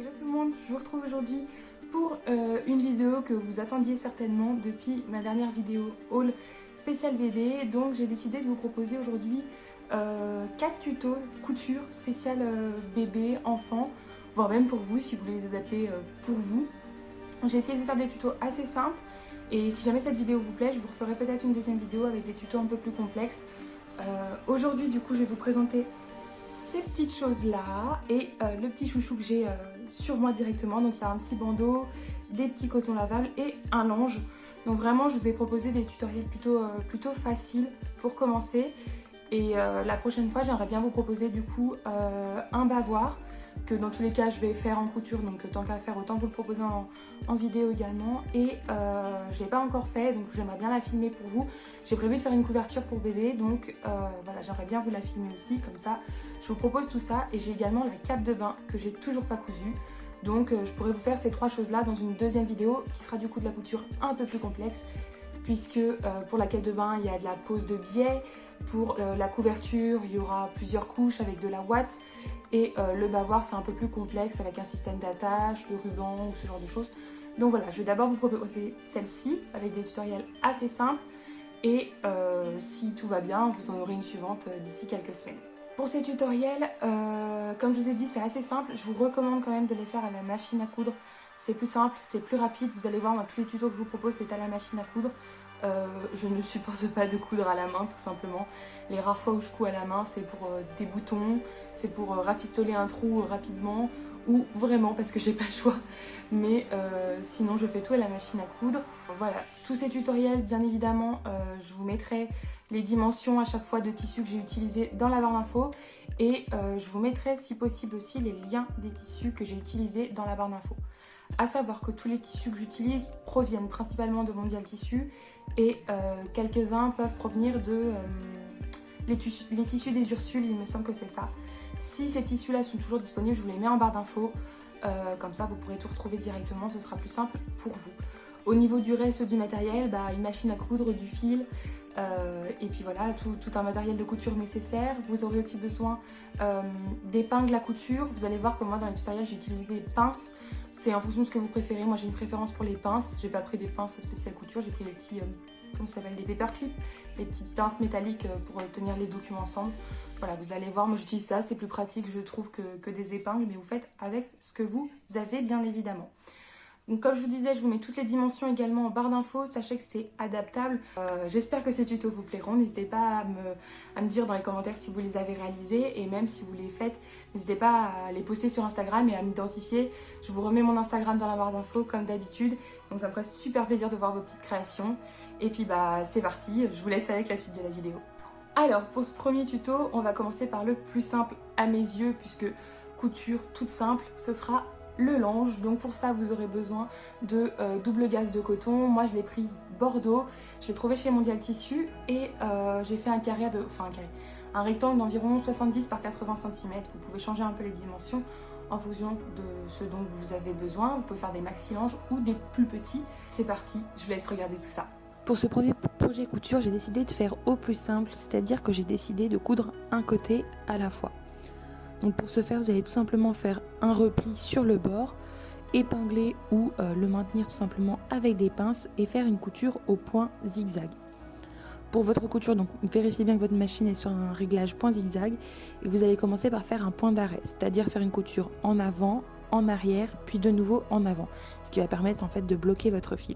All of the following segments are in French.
Hello tout le monde, je vous retrouve aujourd'hui pour une vidéo que vous attendiez certainement depuis ma dernière vidéo haul spécial bébé. Donc j'ai décidé de vous proposer aujourd'hui 4 tutos couture spécial bébé, enfant, voire même pour vous si vous voulez les adapter pour vous. J'ai essayé de faire des tutos assez simples et si jamais cette vidéo vous plaît, je vous referai peut-être une deuxième vidéo avec des tutos un peu plus complexes. Aujourd'hui du coup je vais vous présenter ces petites choses là et le petit chouchou que j'ai sur moi directement. Donc il y a un petit bandeau, des petits cotons lavables et un linge. Donc vraiment je vous ai proposé des tutoriels plutôt faciles pour commencer. Et la prochaine fois j'aimerais bien vous proposer du coup un bavoir que dans tous les cas je vais faire en couture, donc tant qu'à faire autant vous le proposer en vidéo également. Et je ne l'ai pas encore fait, donc j'aimerais bien la filmer pour vous. J'ai prévu de faire une couverture pour bébé, donc voilà, j'aimerais bien vous la filmer aussi, comme ça je vous propose tout ça. Et j'ai également la cape de bain que j'ai toujours pas cousue, donc je pourrais vous faire ces trois choses là dans une deuxième vidéo qui sera du coup de la couture un peu plus complexe, puisque pour la cape de bain il y a de la pose de biais, pour la couverture il y aura plusieurs couches avec de la ouate, et le bavoir c'est un peu plus complexe avec un système d'attache, le ruban ou ce genre de choses. Donc voilà, je vais d'abord vous proposer celle-ci avec des tutoriels assez simples, et si tout va bien vous en aurez une suivante d'ici quelques semaines. Pour ces tutoriels, comme je vous ai dit, c'est assez simple. Je vous recommande quand même de les faire à la machine à coudre. C'est plus simple, c'est plus rapide. Vous allez voir, dans tous les tutos que je vous propose, c'est à la machine à coudre. Je ne supporte pas de coudre à la main, tout simplement. Les rares fois où je couds à la main, c'est pour des boutons, c'est pour rafistoler un trou rapidement, ou vraiment parce que j'ai pas le choix. Mais sinon, je fais tout à la machine à coudre. Voilà, tous ces tutoriels, bien évidemment, je vous mettrai les dimensions à chaque fois de tissus que j'ai utilisés dans la barre d'infos, et je vous mettrai si possible aussi les liens des tissus que j'ai utilisés dans la barre d'infos. À savoir que tous les tissus que j'utilise proviennent principalement de Mondial Tissu, et quelques-uns peuvent provenir de les tissus des Ursules, il me semble que c'est ça. Si ces tissus là sont toujours disponibles, je vous les mets en barre d'infos, comme ça vous pourrez tout retrouver directement, ce sera plus simple pour vous. Au niveau du reste du matériel, une machine à coudre, du fil, et puis voilà, tout un matériel de couture nécessaire. Vous aurez aussi besoin d'épingles à couture. Vous allez voir que moi dans les tutoriels j'ai utilisé des pinces. C'est en fonction de ce que vous préférez. Moi j'ai une préférence pour les pinces. J'ai pas pris des pinces spéciales couture, j'ai pris les petits, comment ça s'appelle, des paperclips, les petites pinces métalliques pour tenir les documents ensemble. Voilà, vous allez voir, moi j'utilise ça, c'est plus pratique je trouve que des épingles, mais vous faites avec ce que vous avez bien évidemment. Donc comme je vous disais, je vous mets toutes les dimensions également en barre d'infos, sachez que c'est adaptable. J'espère que ces tutos vous plairont, n'hésitez pas à me dire dans les commentaires si vous les avez réalisés, et même si vous les faites, n'hésitez pas à les poster sur Instagram et à m'identifier. Je vous remets mon Instagram dans la barre d'infos comme d'habitude, donc ça me ferait super plaisir de voir vos petites créations. Et puis c'est parti, je vous laisse avec la suite de la vidéo. Alors pour ce premier tuto, on va commencer par le plus simple à mes yeux, puisque couture toute simple, ce sera le linge. Donc pour ça vous aurez besoin de double gaze de coton. Moi je l'ai prise Bordeaux, je l'ai trouvé chez Mondial Tissu, et j'ai fait un carré, un rectangle d'environ 70 par 80 cm. Vous pouvez changer un peu les dimensions en fonction de ce dont vous avez besoin. Vous pouvez faire des maxi langes ou des plus petits. C'est parti, je vous laisse regarder tout ça. Pour ce premier projet couture, j'ai décidé de faire au plus simple, c'est-à-dire que j'ai décidé de coudre un côté à la fois. Donc pour ce faire, vous allez tout simplement faire un repli sur le bord, épingler ou le maintenir tout simplement avec des pinces et faire une couture au point zigzag. Pour votre couture, donc vérifiez bien que votre machine est sur un réglage point zigzag, et vous allez commencer par faire un point d'arrêt, c'est-à-dire faire une couture en avant, en arrière, puis de nouveau en avant, ce qui va permettre en fait de bloquer votre fil.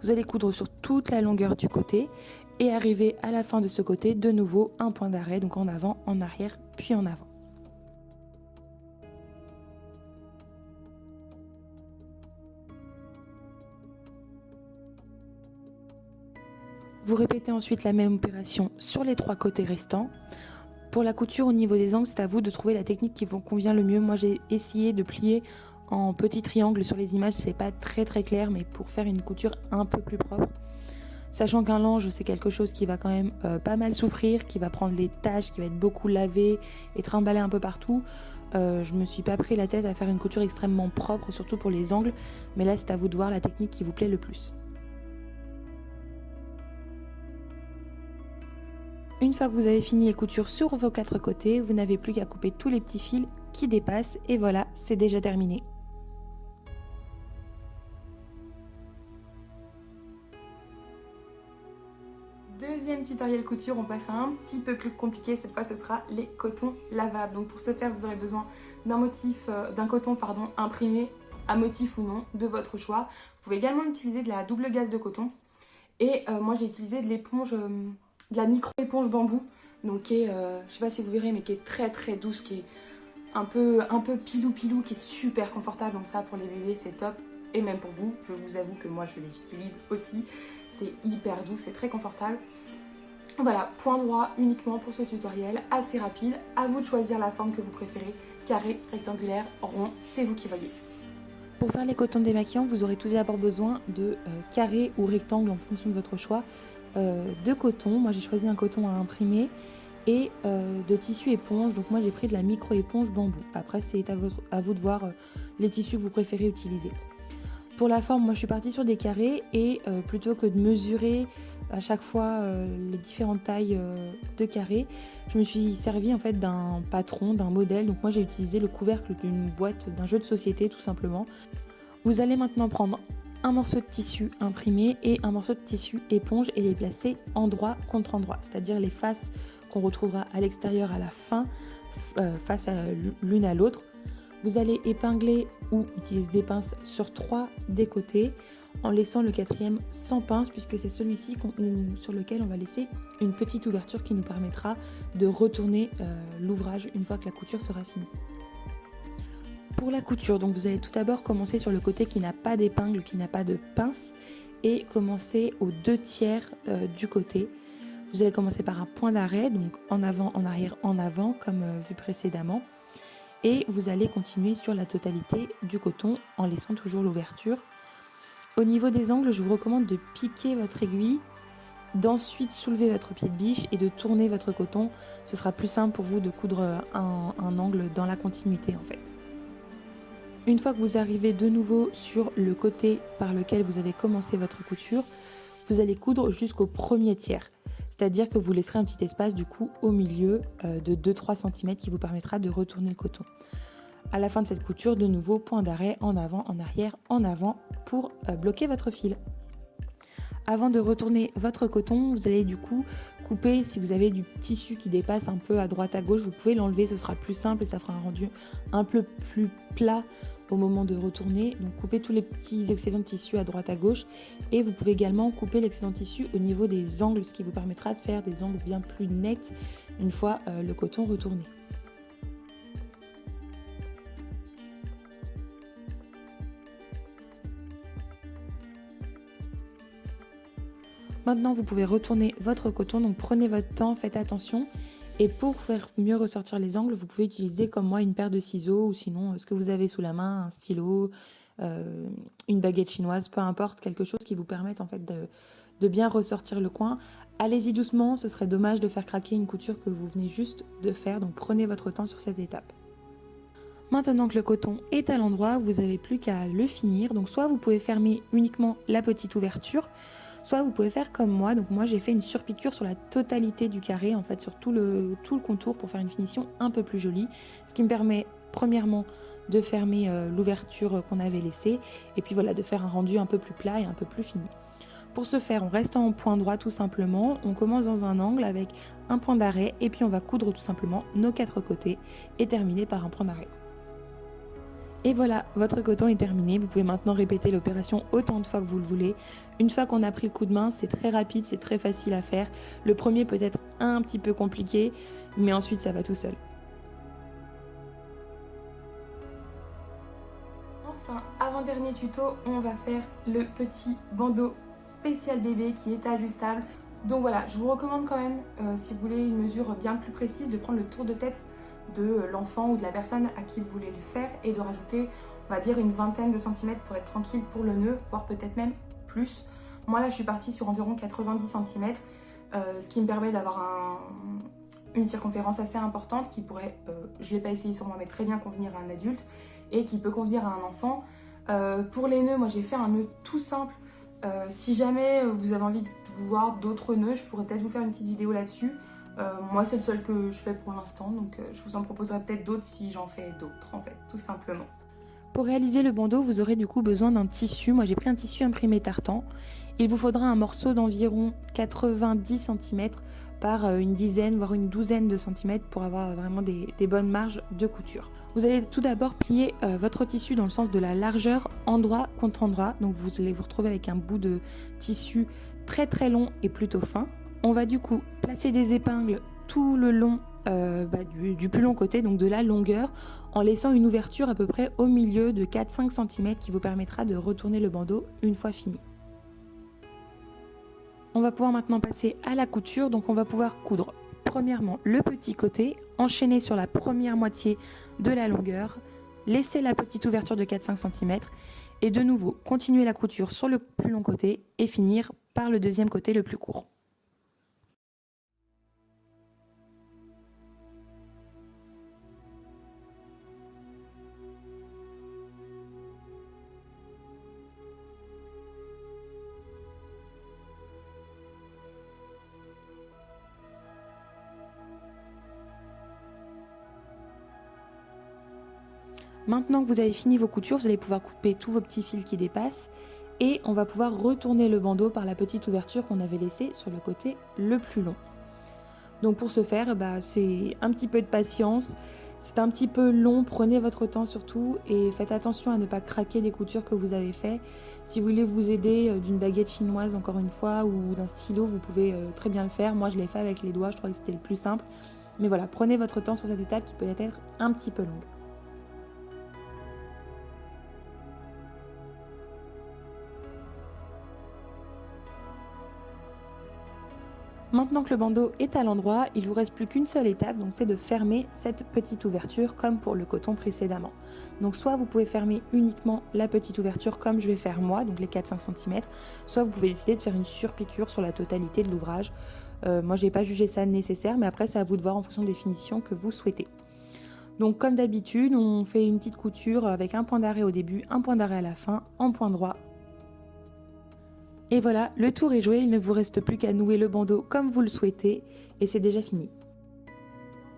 Vous allez coudre sur toute la longueur du côté et arriver à la fin de ce côté, de nouveau un point d'arrêt, donc en avant, en arrière, puis en avant. Vous répétez ensuite la même opération sur les trois côtés restants. Pour la couture au niveau des angles, c'est à vous de trouver la technique qui vous convient le mieux. Moi j'ai essayé de plier en petits triangles sur les images, c'est pas très clair, mais pour faire une couture un peu plus propre. Sachant qu'un linge c'est quelque chose qui va quand même pas mal souffrir, qui va prendre les taches, qui va être beaucoup lavé et trimballé un peu partout. Je me suis pas pris la tête à faire une couture extrêmement propre, surtout pour les angles, mais là c'est à vous de voir la technique qui vous plaît le plus. Une fois que vous avez fini les coutures sur vos quatre côtés, vous n'avez plus qu'à couper tous les petits fils qui dépassent, et voilà, c'est déjà terminé. tutoriel couture, on passe à un petit peu plus compliqué. Cette fois, ce sera les cotons lavables. Donc pour ce faire, vous aurez besoin d'un coton imprimé à motif ou non, de votre choix. Vous pouvez également utiliser de la double gaze de coton. Et moi, j'ai utilisé de l'éponge, de la micro-éponge bambou. Donc qui est, je sais pas si vous verrez, mais qui est très très douce, qui est un peu pilou, qui est super confortable. Donc ça, pour les bébés, c'est top. Et même pour vous, je vous avoue que moi, je les utilise aussi. C'est hyper doux, c'est très confortable. Voilà, point droit uniquement pour ce tutoriel, assez rapide. À vous de choisir la forme que vous préférez, carré, rectangulaire, rond, c'est vous qui voyez. Pour faire les cotons démaquillants, vous aurez tout d'abord besoin de carré ou rectangle en fonction de votre choix, de coton. Moi j'ai choisi un coton à imprimer et de tissu éponge. Donc moi j'ai pris de la micro-éponge bambou. Après c'est à vous de voir les tissus que vous préférez utiliser. Pour la forme, moi je suis partie sur des carrés et plutôt que de mesurer à chaque fois les différentes tailles de carrés, je me suis servi en fait d'un patron, d'un modèle. Donc moi j'ai utilisé le couvercle d'une boîte d'un jeu de société tout simplement. Vous allez maintenant prendre un morceau de tissu imprimé et un morceau de tissu éponge et les placer endroit contre endroit, c'est-à-dire les faces qu'on retrouvera à l'extérieur à la fin, face à l'une à l'autre. Vous allez épingler ou utiliser des pinces sur 3 des côtés en laissant le 4e sans pince puisque c'est celui-ci sur lequel on va laisser une petite ouverture qui nous permettra de retourner l'ouvrage une fois que la couture sera finie. Pour la couture, donc vous allez tout d'abord commencer sur le côté qui n'a pas d'épingle, qui n'a pas de pince et commencer aux 2/3 du côté. Vous allez commencer par un point d'arrêt, donc en avant, en arrière, en avant comme vu précédemment. Et vous allez continuer sur la totalité du coton en laissant toujours l'ouverture. Au niveau des angles, je vous recommande de piquer votre aiguille, d'ensuite soulever votre pied de biche et de tourner votre coton. Ce sera plus simple pour vous de coudre un angle dans la continuité en fait. Une fois que vous arrivez de nouveau sur le côté par lequel vous avez commencé votre couture, vous allez coudre jusqu'au 1er tiers. C'est-à-dire que vous laisserez un petit espace du coup au milieu de 2-3 cm qui vous permettra de retourner le coton. À la fin de cette couture, de nouveau, point d'arrêt en avant, en arrière, en avant pour bloquer votre fil. Avant de retourner votre coton, vous allez du coup couper, si vous avez du tissu qui dépasse un peu à droite à gauche, vous pouvez l'enlever, ce sera plus simple et ça fera un rendu un peu plus plat au moment de retourner. Donc coupez tous les petits excédents de tissu à droite à gauche et vous pouvez également couper l'excédent de tissu au niveau des angles, ce qui vous permettra de faire des angles bien plus nets une fois le coton retourné. Maintenant vous pouvez retourner votre coton, donc prenez votre temps, faites attention. Et pour faire mieux ressortir les angles, vous pouvez utiliser comme moi une paire de ciseaux ou sinon ce que vous avez sous la main, un stylo, une baguette chinoise, peu importe, quelque chose qui vous permette en fait de bien ressortir le coin. Allez-y doucement, ce serait dommage de faire craquer une couture que vous venez juste de faire, donc prenez votre temps sur cette étape. Maintenant que le coton est à l'endroit, vous n'avez plus qu'à le finir. Donc soit vous pouvez fermer uniquement la petite ouverture, soit vous pouvez faire comme moi. Donc moi j'ai fait une surpiqûre sur la totalité du carré, en fait sur tout le contour pour faire une finition un peu plus jolie. Ce qui me permet premièrement de fermer l'ouverture qu'on avait laissée et puis voilà, de faire un rendu un peu plus plat et un peu plus fini. Pour ce faire, on reste en point droit tout simplement, on commence dans un angle avec un point d'arrêt et puis on va coudre tout simplement nos 4 côtés et terminer par un point d'arrêt. Et voilà, votre coton est terminé. Vous pouvez maintenant répéter l'opération autant de fois que vous le voulez. Une fois qu'on a pris le coup de main, c'est très rapide, c'est très facile à faire. Le premier peut être un petit peu compliqué, mais ensuite ça va tout seul. Enfin, avant-dernier tuto, on va faire le petit bandeau spécial bébé qui est ajustable. Donc voilà, je vous recommande quand même, si vous voulez une mesure bien plus précise, de prendre le tour de tête de l'enfant ou de la personne à qui vous voulez le faire et de rajouter, on va dire, une vingtaine de centimètres pour être tranquille pour le nœud, voire peut-être même plus. Moi là je suis partie sur environ 90 cm, ce qui me permet d'avoir une circonférence assez importante qui pourrait, je ne l'ai pas essayé sur moi, mais très bien convenir à un adulte et qui peut convenir à un enfant. Pour les nœuds, moi j'ai fait un nœud tout simple. Si jamais vous avez envie de voir d'autres nœuds, je pourrais peut-être vous faire une petite vidéo là-dessus. Moi c'est le seul que je fais pour l'instant, donc je vous en proposerai peut-être d'autres si j'en fais d'autres en fait, tout simplement. Pour réaliser le bandeau, vous aurez du coup besoin d'un tissu. Moi j'ai pris un tissu imprimé tartan. Il vous faudra un morceau d'environ 90 cm par une dizaine voire une douzaine de centimètres pour avoir vraiment des bonnes marges de couture. Vous allez tout d'abord plier votre tissu dans le sens de la largeur, endroit contre endroit. Donc vous allez vous retrouver avec un bout de tissu très long et plutôt fin. On va du coup placer des épingles tout le long du plus long côté, donc de la longueur, en laissant une ouverture à peu près au milieu de 4-5 cm qui vous permettra de retourner le bandeau une fois fini. On va pouvoir maintenant passer à la couture, donc on va pouvoir coudre premièrement le petit côté, enchaîner sur la première moitié de la longueur, laisser la petite ouverture de 4-5 cm et de nouveau continuer la couture sur le plus long côté et finir par le deuxième côté le plus court. Maintenant que vous avez fini vos coutures, vous allez pouvoir couper tous vos petits fils qui dépassent et on va pouvoir retourner le bandeau par la petite ouverture qu'on avait laissée sur le côté le plus long. Donc pour ce faire, c'est un petit peu de patience, c'est un petit peu long, prenez votre temps surtout et faites attention à ne pas craquer des coutures que vous avez fait. Si vous voulez vous aider d'une baguette chinoise encore une fois ou d'un stylo, vous pouvez très bien le faire. Moi je l'ai fait avec les doigts, je trouvais que c'était le plus simple. Mais voilà, prenez votre temps sur cette étape qui peut être un petit peu longue. Maintenant que le bandeau est à l'endroit, il ne vous reste plus qu'une seule étape, donc c'est de fermer cette petite ouverture comme pour le coton précédemment. Donc soit vous pouvez fermer uniquement la petite ouverture comme je vais faire moi, donc les 4-5 cm, soit vous pouvez décider de faire une surpiqûre sur la totalité de l'ouvrage. Moi j'ai pas jugé ça nécessaire, mais après c'est à vous de voir en fonction des finitions que vous souhaitez. Donc comme d'habitude, on fait une petite couture avec un point d'arrêt au début, un point d'arrêt à la fin, en point droit. Et voilà, le tour est joué, il ne vous reste plus qu'à nouer le bandeau comme vous le souhaitez et c'est déjà fini.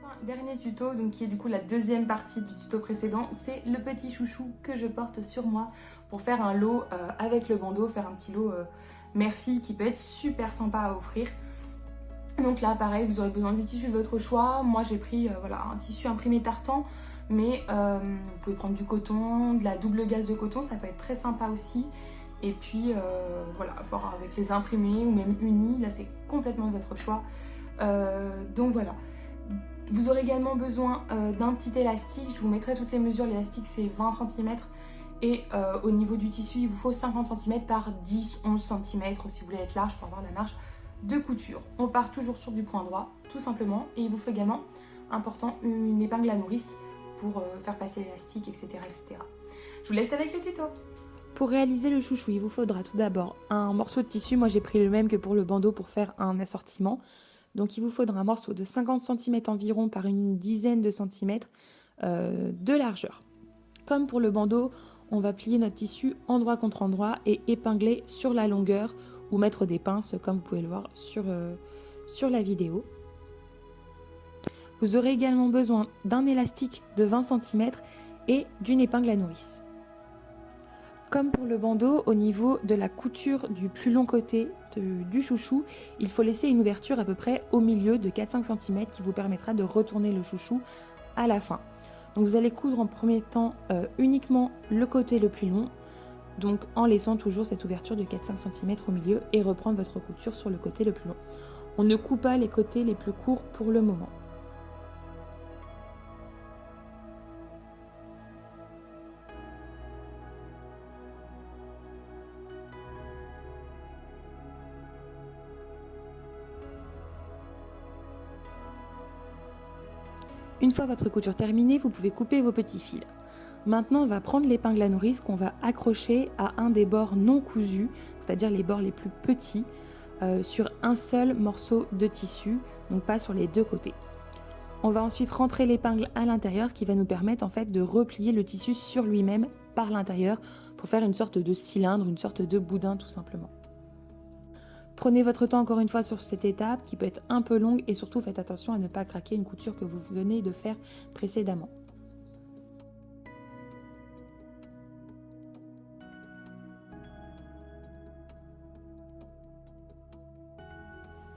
Enfin, dernier tuto, donc qui est du coup la deuxième partie du tuto précédent, c'est le petit chouchou que je porte sur moi pour faire un lot avec le bandeau, faire un petit lot mère-fille qui peut être super sympa à offrir. Donc là pareil, vous aurez besoin du tissu de votre choix. Moi j'ai pris un tissu imprimé tartan, mais vous pouvez prendre du coton, de la double gaze de coton, ça peut être très sympa aussi. Et puis voir avec les imprimés ou même unis, là c'est complètement de votre choix. Donc voilà. Vous aurez également besoin d'un petit élastique, je vous mettrai toutes les mesures, l'élastique c'est 20 cm et au niveau du tissu il vous faut 50 cm par 10-11 cm si vous voulez être large pour avoir la marge de couture. On part toujours sur du point droit tout simplement et il vous faut également, important, une épingle à nourrice pour faire passer l'élastique, etc., etc. Je vous laisse avec le tuto. Pour réaliser le chouchou, il vous faudra tout d'abord un morceau de tissu. Moi j'ai pris le même que pour le bandeau pour faire un assortiment. Donc il vous faudra un morceau de 50 cm environ par une dizaine de centimètres de largeur. Comme pour le bandeau, on va plier notre tissu endroit contre endroit et épingler sur la longueur ou mettre des pinces comme vous pouvez le voir sur la vidéo. Vous aurez également besoin d'un élastique de 20 cm et d'une épingle à nourrice. Comme pour le bandeau, au niveau de la couture du plus long côté du chouchou, il faut laisser une ouverture à peu près au milieu de 4-5 cm qui vous permettra de retourner le chouchou à la fin. Donc vous allez coudre en premier temps uniquement le côté le plus long, donc en laissant toujours cette ouverture de 4-5 cm au milieu et reprendre votre couture sur le côté le plus long. On ne coupe pas les côtés les plus courts pour le moment. Une fois votre couture terminée, vous pouvez couper vos petits fils. Maintenant, on va prendre l'épingle à nourrice qu'on va accrocher à un des bords non cousus, c'est-à-dire les bords les plus petits, sur un seul morceau de tissu, donc pas sur les deux côtés. On va ensuite rentrer l'épingle à l'intérieur, ce qui va nous permettre en fait de replier le tissu sur lui-même par l'intérieur pour faire une sorte de cylindre, une sorte de boudin tout simplement. Prenez votre temps encore une fois sur cette étape qui peut être un peu longue et surtout faites attention à ne pas craquer une couture que vous venez de faire précédemment.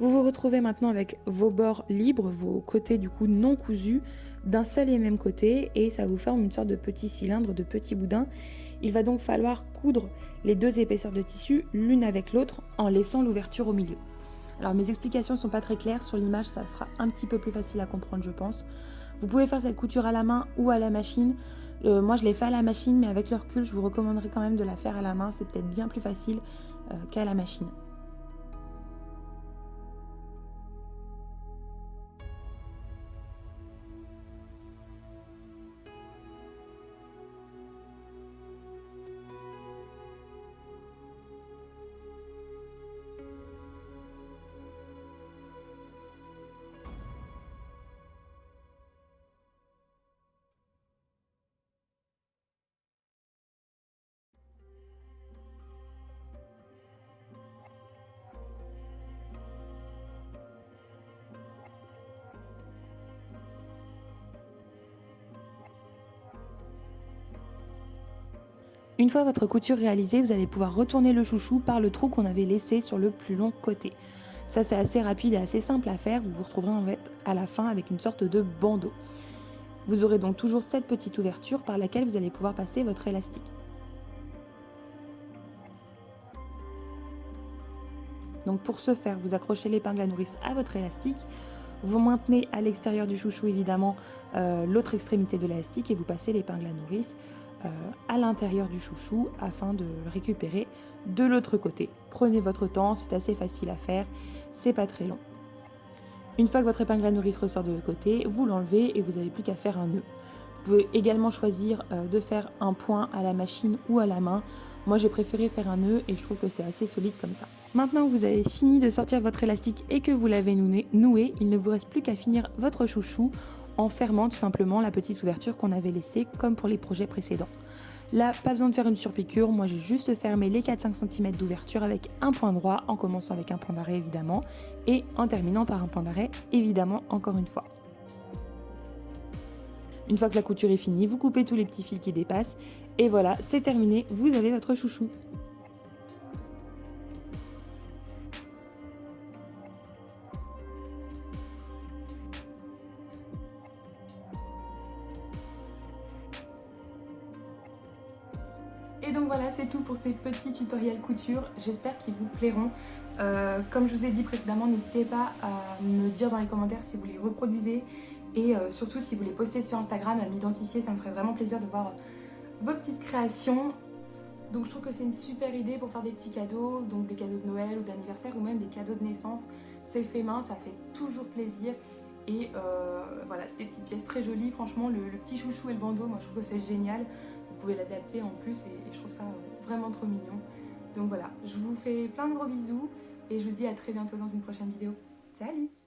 Vous vous retrouvez maintenant avec vos bords libres, vos côtés du coup non cousus, d'un seul et même côté, et ça vous forme une sorte de petit cylindre, de petit boudin. Il va donc falloir coudre les deux épaisseurs de tissu l'une avec l'autre en laissant l'ouverture au milieu. Alors mes explications ne sont pas très claires, sur l'image ça sera un petit peu plus facile à comprendre je pense. Vous pouvez faire cette couture à la main ou à la machine. Moi je l'ai fait à la machine, mais avec le recul je vous recommanderais quand même de la faire à la main, c'est peut-être bien plus facile qu'à la machine. Une fois votre couture réalisée, vous allez pouvoir retourner le chouchou par le trou qu'on avait laissé sur le plus long côté. Ça c'est assez rapide et assez simple à faire, vous vous retrouverez en fait à la fin avec une sorte de bandeau. Vous aurez donc toujours cette petite ouverture par laquelle vous allez pouvoir passer votre élastique. Donc pour ce faire, vous accrochez l'épingle à nourrice à votre élastique, vous maintenez à l'extérieur du chouchou évidemment l'autre extrémité de l'élastique et vous passez l'épingle à nourrice à l'intérieur du chouchou afin de le récupérer de l'autre côté. Prenez votre temps, c'est assez facile à faire, c'est pas très long. Une fois que votre épingle à nourrice ressort de l'autre côté, vous l'enlevez et vous n'avez plus qu'à faire un nœud. Vous pouvez également choisir de faire un point à la machine ou à la main. Moi j'ai préféré faire un nœud et je trouve que c'est assez solide comme ça. Maintenant que vous avez fini de sortir votre élastique et que vous l'avez noué, il ne vous reste plus qu'à finir votre chouchou en fermant tout simplement la petite ouverture qu'on avait laissée comme pour les projets précédents. Là, pas besoin de faire une surpiqûre, moi j'ai juste fermé les 4-5 cm d'ouverture avec un point droit, en commençant avec un point d'arrêt évidemment, et en terminant par un point d'arrêt évidemment encore une fois. Une fois que la couture est finie, vous coupez tous les petits fils qui dépassent, et voilà, c'est terminé, vous avez votre chouchou. Et donc voilà, c'est tout pour ces petits tutoriels couture. J'espère qu'ils vous plairont. Comme je vous ai dit précédemment, n'hésitez pas à me dire dans les commentaires si vous les reproduisez et surtout si vous les postez sur Instagram, à m'identifier. Ça me ferait vraiment plaisir de voir vos petites créations. Donc je trouve que c'est une super idée pour faire des petits cadeaux, donc des cadeaux de Noël ou d'anniversaire ou même des cadeaux de naissance. C'est fait main, ça fait toujours plaisir. Et voilà, c'est des petites pièces très jolies. Franchement, le petit chouchou et le bandeau, moi je trouve que c'est génial. Vous pouvez l'adapter en plus et je trouve ça vraiment trop mignon. Donc voilà, je vous fais plein de gros bisous et je vous dis à très bientôt dans une prochaine vidéo. Salut!